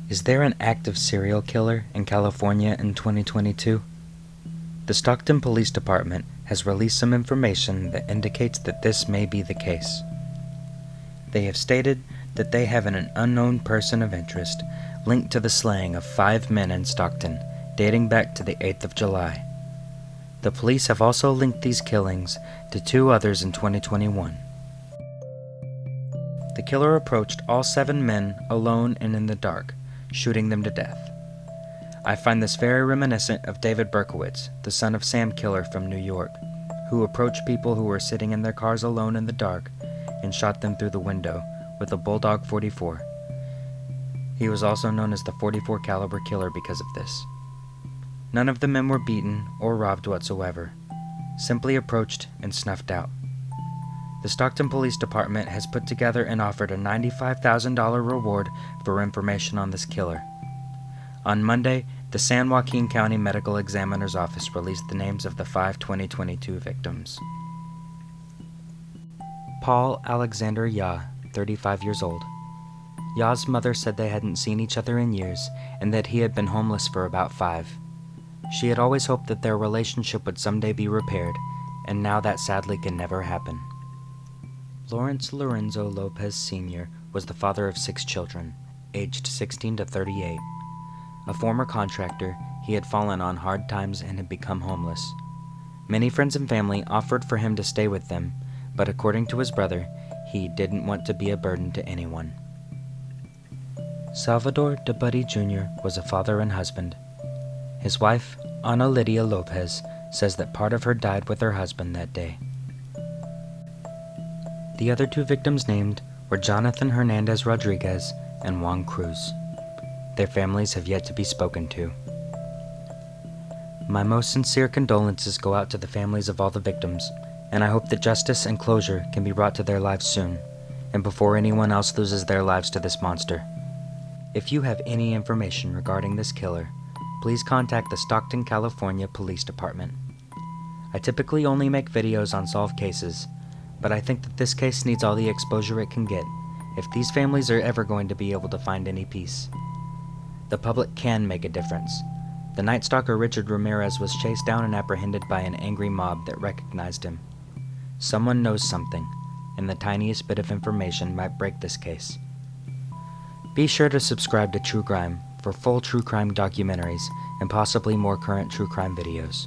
Is there an active serial killer in California in 2022? The Stockton Police Department has released some information that indicates that this may be the case. They have stated that they have an unknown person of interest linked to the slaying of 5 men in Stockton, dating back to the 8th of July. The police have also linked these killings to 2 others in 2021. The killer approached all 7 men alone and in the dark, shooting them to death. I find this very reminiscent of David Berkowitz, the son of Sam Killer from New York, who approached people who were sitting in their cars alone in the dark and shot them through the window with a Bulldog 44. He was also known as the 44 caliber killer because of this. None of the men were beaten or robbed whatsoever, simply approached and snuffed out. The Stockton Police Department has put together and offered a $95,000 reward for information on this killer. On Monday, the San Joaquin County Medical Examiner's Office released the names of the 5 2022 victims. Paul Alexander Yah, 35 years old. Yah's mother said they hadn't seen each other in years and that he had been homeless for about 5. She had always hoped that their relationship would someday be repaired, and now that sadly can never happen. Lorenzo Lopez Sr. was the father of 6 children, aged 16 to 38. A former contractor, he had fallen on hard times and had become homeless. Many friends and family offered for him to stay with them, but according to his brother, he didn't want to be a burden to anyone. Salvador de Buddy Jr. was a father and husband. His wife, Ana Lydia Lopez, says that part of her died with her husband that day. The other 2 victims named were Jonathan Hernandez Rodriguez and Juan Cruz. Their families have yet to be spoken to. My most sincere condolences go out to the families of all the victims, and I hope that justice and closure can be brought to their lives soon, and before anyone else loses their lives to this monster. If you have any information regarding this killer, please contact the Stockton, California Police Department. I typically only make videos on solved cases, but I think that this case needs all the exposure it can get if these families are ever going to be able to find any peace. The public can make a difference. The Night Stalker Richard Ramirez was chased down and apprehended by an angry mob that recognized him. Someone knows something, and the tiniest bit of information might break this case. Be sure to subscribe to True Grime for full true crime documentaries and possibly more current true crime videos.